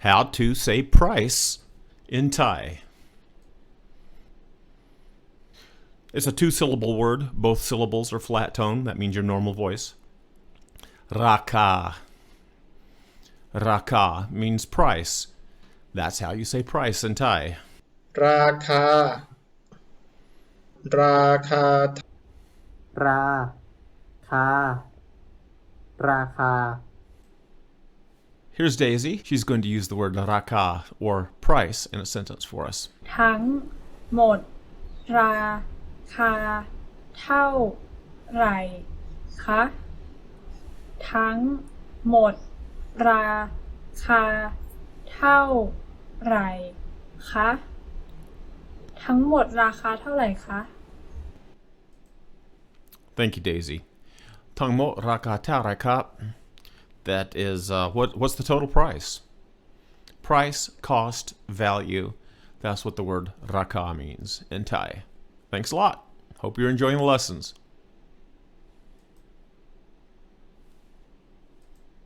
How to say price in Thai. It's a two-syllable word. Both syllables are flat tone. That means your normal voice. Raka. Raka means price. That's how you say price in Thai. ราคาราคาราคาราคา Here's Daisy. She's going to use the word raka, or price, in a sentence for us. ทั้งหมดราคาเท่าไหร่คะทั้งหมดราคาเท่าไหร่คะทั้งหมดราคาเท่าไหร่คะ Thank you, Daisy. Tangmo raka taraka. That is, what's the total price? Price, cost, value. That's what the word raka means in Thai. Thanks a lot. Hope you're enjoying the lessons.